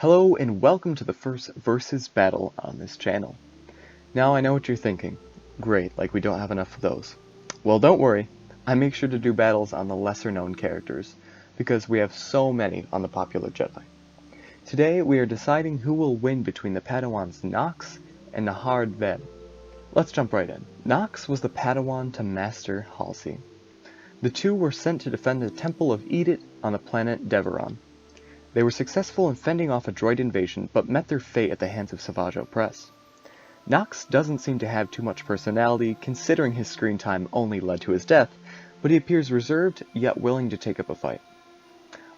Hello and welcome to the first versus battle on this channel. Now I know what you're thinking. Great, like we don't have enough of those. Well, don't worry. I make sure to do battles on the lesser known characters, because we have so many on the popular Jedi. Today we are deciding who will win between the Padawans Knox and Nahdar Vebb. Let's jump right in. Knox was the Padawan to Master Halsey. The two were sent to defend the Temple of Edith on the planet Deveron. They were successful in fending off a droid invasion, but met their fate at the hands of Savage Opress. Knox doesn't seem to have too much personality, considering his screen time only led to his death, but he appears reserved, yet willing to take up a fight.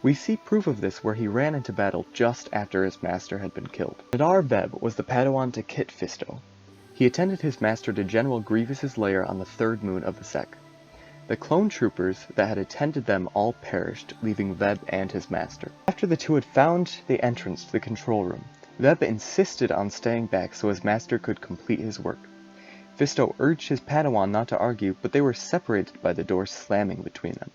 We see proof of this where he ran into battle just after his master had been killed. Nahdar Vebb was the Padawan to Kit Fisto. He attended his master to General Grievous's lair on the third moon of the Sec. The clone troopers that had attended them all perished, leaving Vebb and his master. After the two had found the entrance to the control room, Vebb insisted on staying back so his master could complete his work. Fisto urged his Padawan not to argue, but they were separated by the door slamming between them.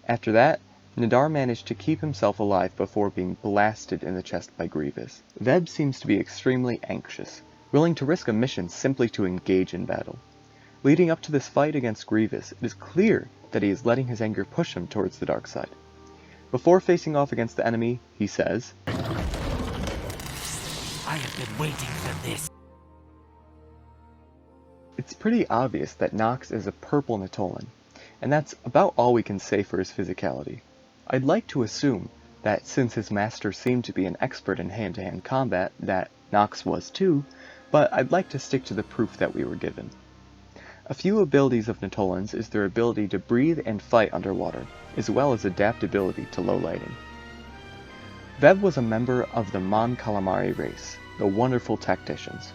After that, Nahdar managed to keep himself alive before being blasted in the chest by Grievous. Vebb seems to be extremely anxious, willing to risk a mission simply to engage in battle. Leading up to this fight against Grievous, it is clear that he is letting his anger push him towards the dark side. Before facing off against the enemy, he says, "I have been waiting for this." It's pretty obvious that Knox is a purple Natolan, and that's about all we can say for his physicality. I'd like to assume that since his master seemed to be an expert in hand-to-hand combat, that Knox was too, but I'd like to stick to the proof that we were given. A few abilities of Natolans is their ability to breathe and fight underwater, as well as adaptability to low lighting. Vebb was a member of the Mon Calamari race, the wonderful tacticians.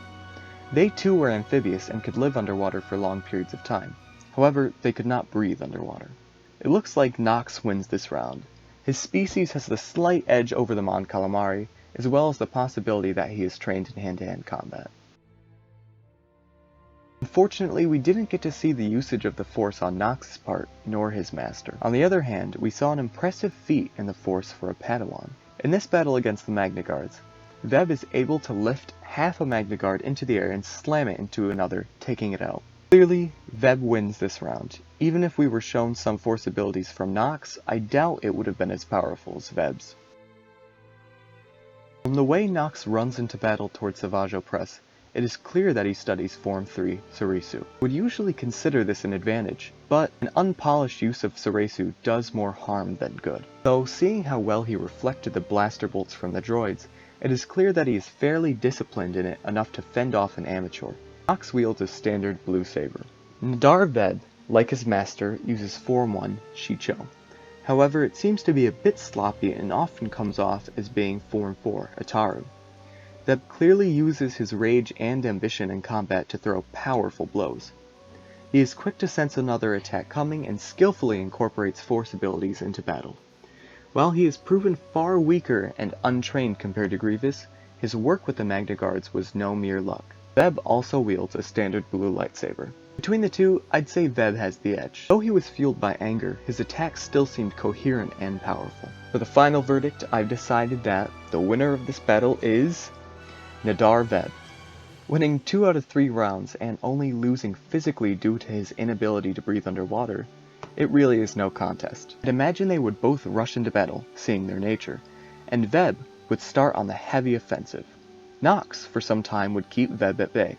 They too were amphibious and could live underwater for long periods of time. However, they could not breathe underwater. It looks like Knox wins this round. His species has the slight edge over the Mon Calamari, as well as the possibility that he is trained in hand-to-hand combat. Unfortunately, we didn't get to see the usage of the Force on Knox's part, nor his master. On the other hand, we saw an impressive feat in the Force for a Padawan. In this battle against the Magna Guards, Vebb is able to lift half a Magna Guard into the air and slam it into another, taking it out. Clearly, Vebb wins this round. Even if we were shown some Force abilities from Knox, I doubt it would have been as powerful as Vebb's. From the way Knox runs into battle towards Savage Opress, it is clear that he studies Form 3 Soresu. Would usually consider this an advantage, but an unpolished use of Soresu does more harm than good. Though seeing how well he reflected the blaster bolts from the droids, it is clear that he is fairly disciplined in it enough to fend off an amateur. Knox wields a standard blue saber. Nahdar Vebb, like his master, uses Form 1 Shicho. However, it seems to be a bit sloppy and often comes off as being Form 4 Ataru. Vebb clearly uses his rage and ambition in combat to throw powerful blows. He is quick to sense another attack coming and skillfully incorporates Force abilities into battle. While he is proven far weaker and untrained compared to Grievous, his work with the Magna Guards was no mere luck. Vebb also wields a standard blue lightsaber. Between the two, I'd say Vebb has the edge. Though he was fueled by anger, his attacks still seemed coherent and powerful. For the final verdict, I've decided that the winner of this battle is Nahdar Vebb. Winning 2 out of 3 rounds and only losing physically due to his inability to breathe underwater, it really is no contest. I'd imagine they would both rush into battle, seeing their nature, and Vebb would start on the heavy offensive. Knox, for some time, would keep Vebb at bay.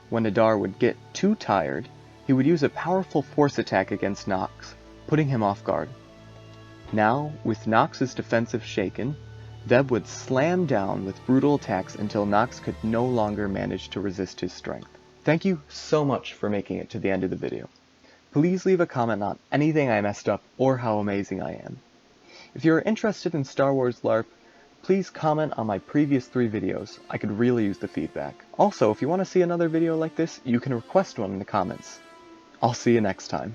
When Nahdar would get too tired, he would use a powerful force attack against Knox, putting him off guard. Now, with Knox's defensive shaken, Vebb would slam down with brutal attacks until Knox could no longer manage to resist his strength. Thank you so much for making it to the end of the video. Please leave a comment on anything I messed up or how amazing I am. If you're interested in Star Wars LARP, please comment on my previous 3 videos. I could really use the feedback. Also, if you want to see another video like this, you can request one in the comments. I'll see you next time.